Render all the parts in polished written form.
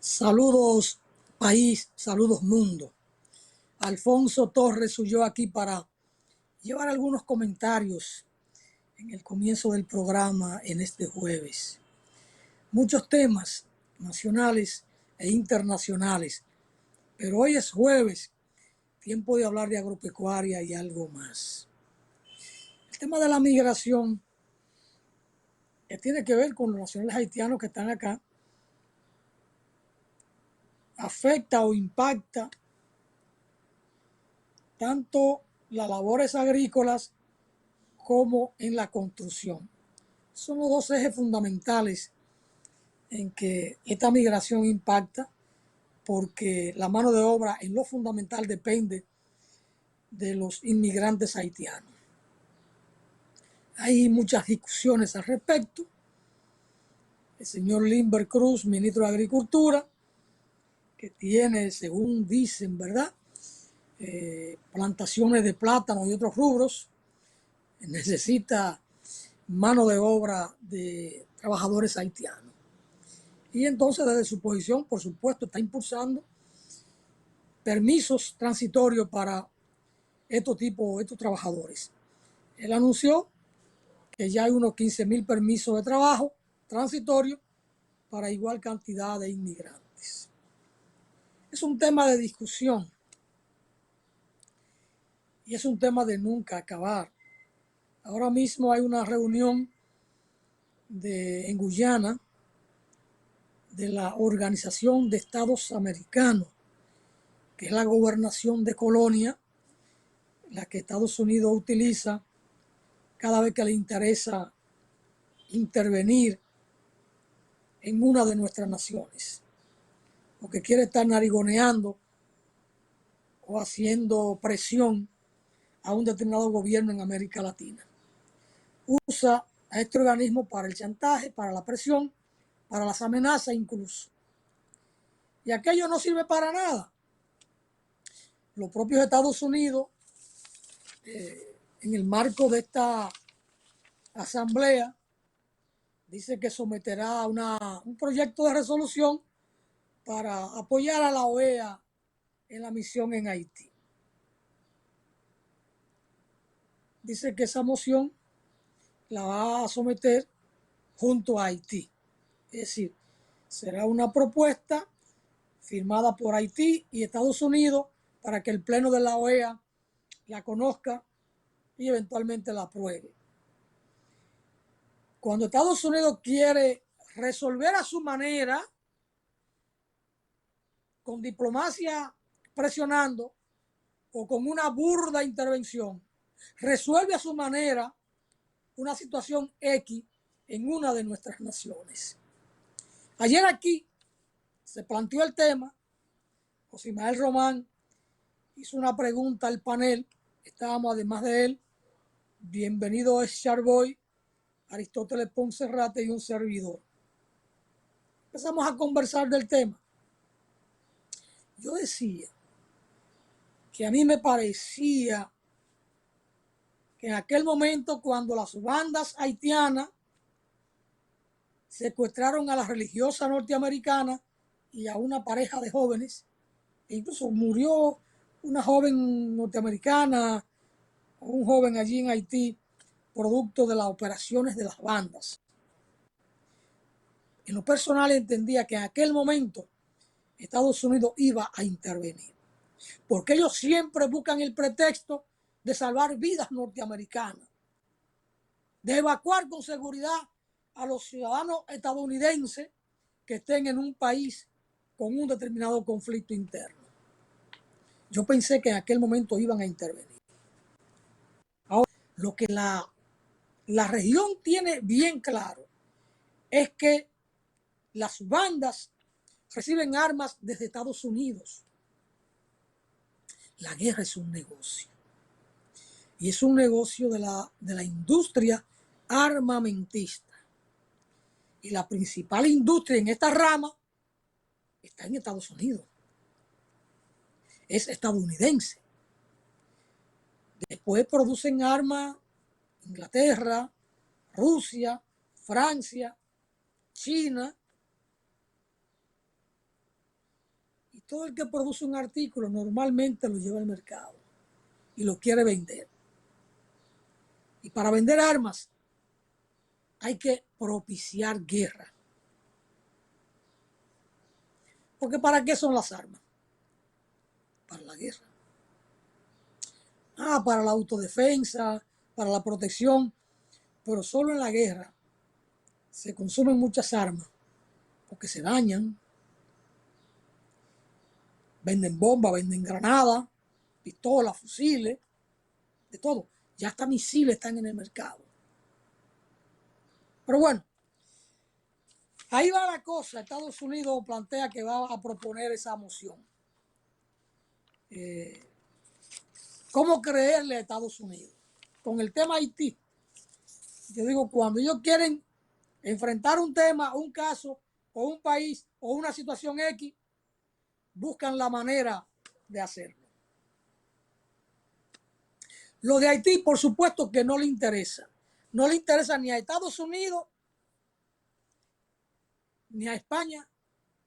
Saludos país, saludos mundo. Alfonso Torres subió aquí para llevar algunos comentarios en el comienzo del programa en este jueves. Muchos temas nacionales e internacionales, pero hoy es jueves, tiempo de hablar de agropecuaria y algo más. El tema de la migración, que tiene que ver con los nacionales haitianos que están acá, afecta o impacta tanto las labores agrícolas como en la construcción. Son los dos ejes fundamentales en que esta migración impacta, porque la mano de obra en lo fundamental depende de los inmigrantes haitianos. Hay muchas discusiones al respecto. El señor Limber Cruz, ministro de Agricultura, que tiene, según dicen, ¿verdad?, plantaciones de plátano y otros rubros, necesita mano de obra de trabajadores haitianos. Y entonces, desde su posición, por supuesto, está impulsando permisos transitorios para estos trabajadores. Él anunció que ya hay unos 15,000 permisos de trabajo transitorios para igual cantidad de inmigrantes. Es un tema de discusión y es un tema de nunca acabar. Ahora mismo hay una reunión en Guyana de la Organización de Estados Americanos, que es la gobernación de colonia, la que Estados Unidos utiliza cada vez que le interesa intervenir en una de nuestras naciones, o que quiere estar narigoneando o haciendo presión a un determinado gobierno en América Latina. Usa a este organismo para el chantaje, para la presión, para las amenazas incluso. Y aquello no sirve para nada. Los propios Estados Unidos, en el marco de esta asamblea, dice que someterá un proyecto de resolución para apoyar a la OEA en la misión en Haití. Dice que esa moción la va a someter junto a Haití. Es decir, será una propuesta firmada por Haití y Estados Unidos para que el Pleno de la OEA la conozca y eventualmente la apruebe. Cuando Estados Unidos quiere resolver a su manera, con diplomacia presionando o con una burda intervención, resuelve a su manera una situación X en una de nuestras naciones. Ayer aquí se planteó el tema. José Ismael Román hizo una pregunta al panel. Estábamos además de él, bienvenido es Charboy, Aristóteles Poncerrate y un servidor. Empezamos a conversar del tema. Yo decía que a mí me parecía que en aquel momento, cuando las bandas haitianas secuestraron a la religiosa norteamericana y a una pareja de jóvenes, e incluso murió una joven norteamericana o un joven allí en Haití, producto de las operaciones de las bandas. En lo personal entendía que en aquel momento Estados Unidos iba a intervenir, porque ellos siempre buscan el pretexto de salvar vidas norteamericanas, de evacuar con seguridad a los ciudadanos estadounidenses que estén en un país con un determinado conflicto interno. Yo pensé que en aquel momento iban a intervenir. Ahora, lo que la región tiene bien claro es que las bandas reciben armas desde Estados Unidos. La guerra es un negocio. Y es un negocio de la industria armamentista. Y la principal industria en esta rama está en Estados Unidos. Es estadounidense. Después producen armas Inglaterra, Rusia, Francia, China, todo el que produce un artículo normalmente lo lleva al mercado y lo quiere vender. Y para vender armas hay que propiciar guerra. Porque ¿para qué son las armas? Para la guerra. Para la autodefensa, para la protección, pero solo en la guerra se consumen muchas armas porque se dañan. Venden bombas, venden granadas, pistolas, fusiles, de todo. Ya hasta misiles están en el mercado. Pero bueno, ahí va la cosa. Estados Unidos plantea que va a proponer esa moción. ¿Cómo creerle a Estados Unidos? Con el tema Haití, yo digo, cuando ellos quieren enfrentar un tema, un caso, o un país, o una situación X, buscan la manera de hacerlo. Lo de Haití, por supuesto que no le interesa. No le interesa ni a Estados Unidos, ni a España,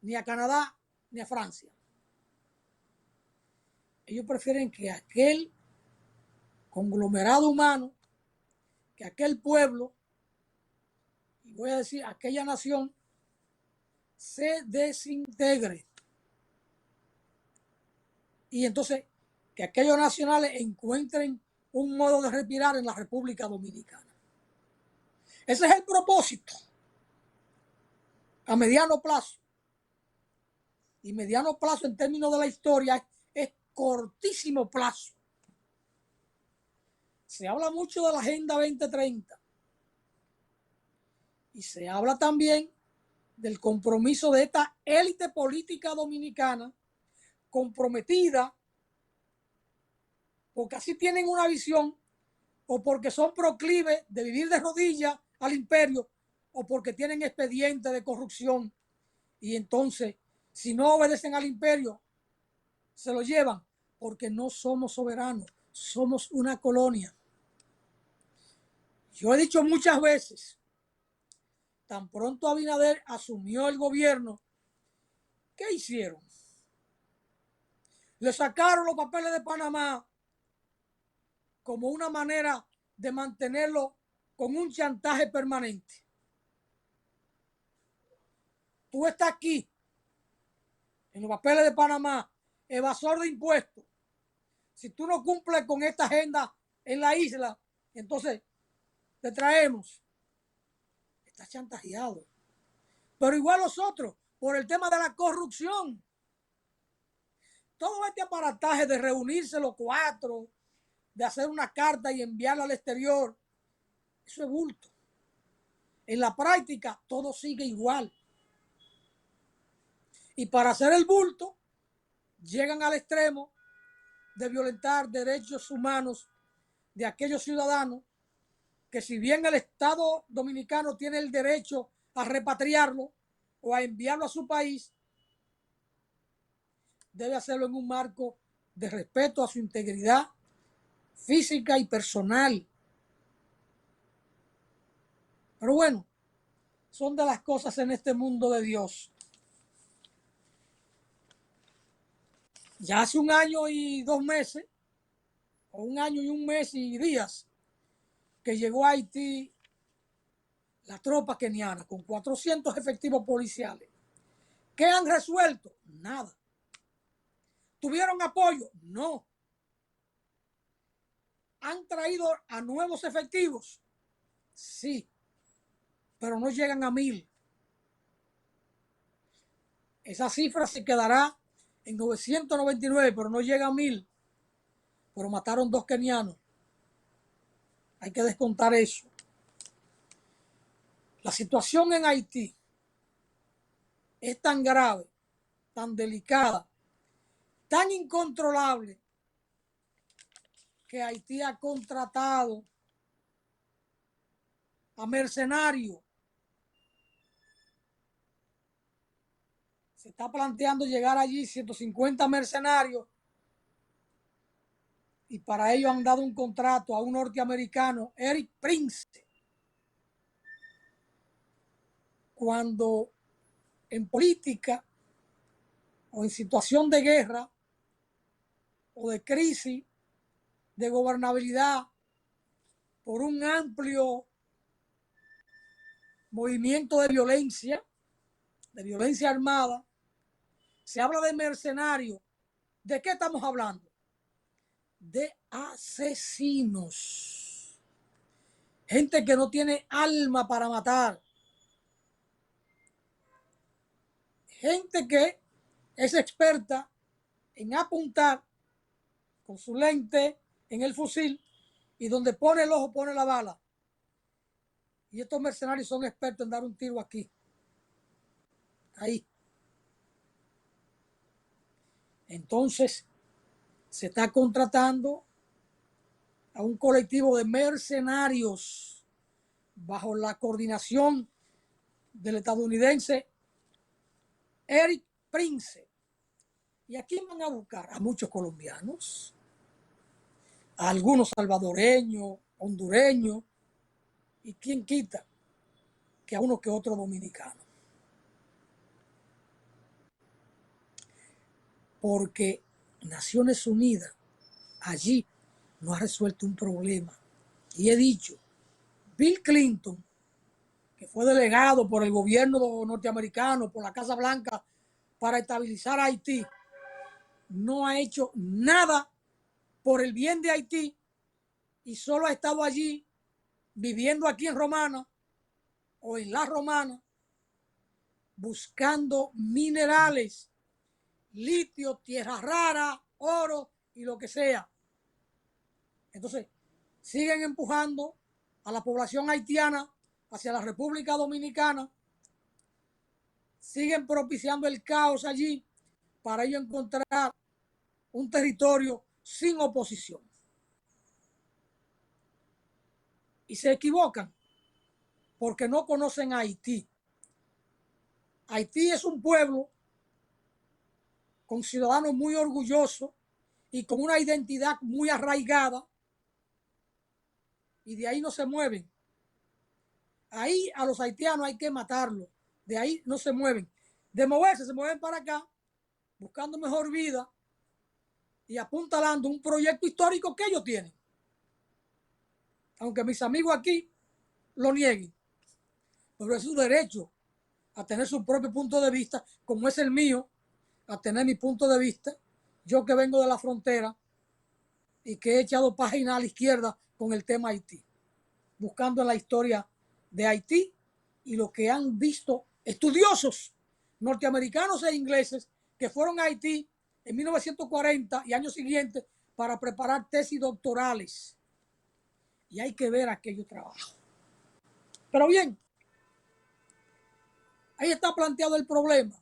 ni a Canadá, ni a Francia. Ellos prefieren que aquel conglomerado humano, que aquel pueblo, y voy a decir aquella nación, se desintegre. Y entonces que aquellos nacionales encuentren un modo de respirar en la República Dominicana. Ese es el propósito a mediano plazo. Y mediano plazo en términos de la historia es cortísimo plazo. Se habla mucho de la Agenda 2030 y se habla también del compromiso de esta élite política dominicana comprometida porque así tienen una visión o porque son proclives de vivir de rodillas al imperio o porque tienen expedientes de corrupción y entonces si no obedecen al imperio se lo llevan porque no somos soberanos, somos una colonia. Yo he dicho muchas veces, tan pronto Abinader asumió el gobierno, ¿qué hicieron? Le sacaron los papeles de Panamá como una manera de mantenerlo con un chantaje permanente. Tú estás aquí, en los papeles de Panamá, evasor de impuestos. Si tú no cumples con esta agenda en la isla, entonces te traemos. Estás chantajeado. Pero igual los otros, por el tema de la corrupción. Todo este aparataje de reunirse los cuatro, de hacer una carta y enviarla al exterior, eso es bulto. En la práctica todo sigue igual. Y para hacer el bulto, llegan al extremo de violentar derechos humanos de aquellos ciudadanos que si bien el Estado dominicano tiene el derecho a repatriarlo o a enviarlo a su país, debe hacerlo en un marco de respeto a su integridad física y personal. Pero bueno, son de las cosas en este mundo de Dios. Ya hace un año y 2 meses, o un año y un mes y días, que llegó a Haití la tropa keniana con 400 efectivos policiales. ¿Qué han resuelto? Nada. ¿Tuvieron apoyo? No. ¿Han traído a nuevos efectivos? Sí, pero no llegan a 1000. Esa cifra se quedará en 999, pero no llega a 1000. Pero mataron 2 kenianos. Hay que descontar eso. La situación en Haití es tan grave, tan delicada, tan incontrolable, que Haití ha contratado a mercenarios. Se está planteando llegar allí 150 mercenarios y para ello han dado un contrato a un norteamericano, Eric Prince. Cuando en política o en situación de guerra o de crisis, de gobernabilidad, por un amplio movimiento de violencia armada, se habla de mercenarios. ¿De qué estamos hablando? De asesinos. Gente que no tiene alma para matar. Gente que es experta en apuntar con su lente en el fusil y donde pone el ojo pone la bala. Y estos mercenarios son expertos en dar un tiro aquí. Ahí. Entonces, se está contratando a un colectivo de mercenarios bajo la coordinación del estadounidense Erik Prince. ¿Y a quién van a buscar? A muchos colombianos, a algunos salvadoreños, hondureños, y quién quita que a uno que otro dominicano. Porque Naciones Unidas allí no ha resuelto un problema. Y he dicho, Bill Clinton, que fue delegado por el gobierno norteamericano, por la Casa Blanca, para estabilizar a Haití, no ha hecho nada por el bien de Haití y solo ha estado allí viviendo aquí en Romana o en la Romana buscando minerales, litio, tierra rara, oro y lo que sea. Entonces, siguen empujando a la población haitiana hacia la República Dominicana, siguen propiciando el caos allí para ellos encontrar un territorio sin oposición. Y se equivocan porque no conocen a Haití. Haití es un pueblo con ciudadanos muy orgullosos y con una identidad muy arraigada, y de ahí no se mueven. Ahí a los haitianos hay que matarlos, de ahí no se mueven. De moverse, se mueven para acá, buscando mejor vida y apuntalando un proyecto histórico que ellos tienen. Aunque mis amigos aquí lo nieguen, pero es su derecho a tener su propio punto de vista, como es el mío, a tener mi punto de vista. Yo que vengo de la frontera y que he echado página a la izquierda con el tema Haití, buscando en la historia de Haití y lo que han visto estudiosos norteamericanos e ingleses que fueron a Haití en 1940 y años siguientes para preparar tesis doctorales. Y hay que ver aquello trabajo. Pero bien, ahí está planteado el problema.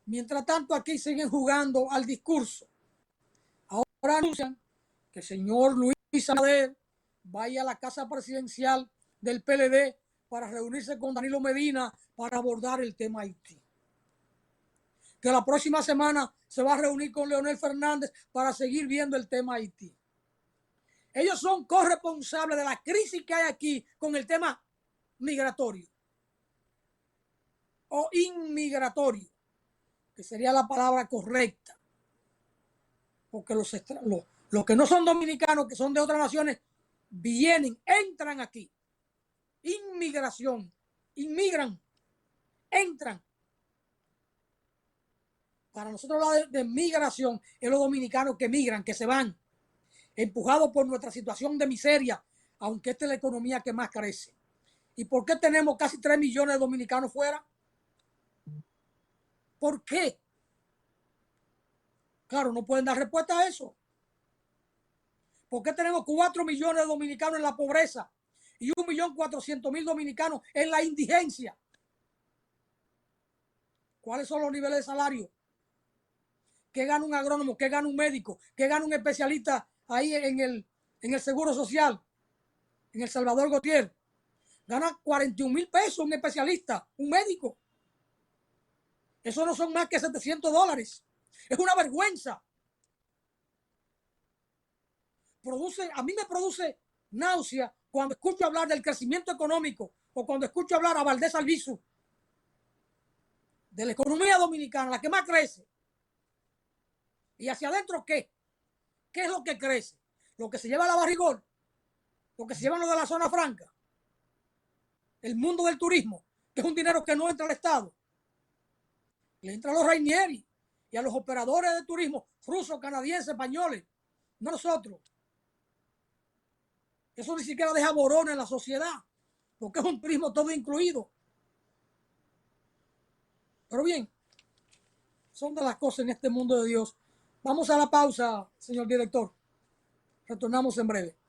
Mientras tanto, aquí siguen jugando al discurso. Ahora anuncian que el señor Luis Abinader vaya a la casa presidencial del PLD para reunirse con Danilo Medina para abordar el tema Haití. Que la próxima semana se va a reunir con Leonel Fernández para seguir viendo el tema Haití. Ellos son corresponsables de la crisis que hay aquí con el tema migratorio o inmigratorio, que sería la palabra correcta. Porque los que no son dominicanos, que son de otras naciones, vienen, entran aquí. Inmigración, inmigran, entran. Para nosotros hablar de migración es los dominicanos que migran, que se van, empujados por nuestra situación de miseria, aunque esta es la economía que más crece. ¿Y por qué tenemos casi 3 millones de dominicanos fuera? ¿Por qué? Claro, no pueden dar respuesta a eso. ¿Por qué tenemos 4 millones de dominicanos en la pobreza y 1.400.000 dominicanos en la indigencia? ¿Cuáles son los niveles de salario? ¿Qué gana un agrónomo? ¿Qué gana un médico? ¿Qué gana un especialista ahí en el Seguro Social? En El Salvador Gautier. Gana 41,000 pesos un especialista, un médico. Eso no son más que $700. Es una vergüenza. A mí me produce náusea cuando escucho hablar del crecimiento económico o cuando escucho hablar a Valdés Albizu. de la economía dominicana, la que más crece. ¿Y hacia adentro qué? ¿Qué es lo que crece? Lo que se lleva a la barrigol, lo que se lleva lo de la zona franca, el mundo del turismo, que es un dinero que no entra al Estado. Le entra a los Rainieri y a los operadores de turismo rusos, canadienses, españoles, no nosotros. Eso ni siquiera deja borona en la sociedad, porque es un turismo todo incluido. Pero bien, son de las cosas en este mundo de Dios. Vamos a la pausa, señor director. Retornamos en breve.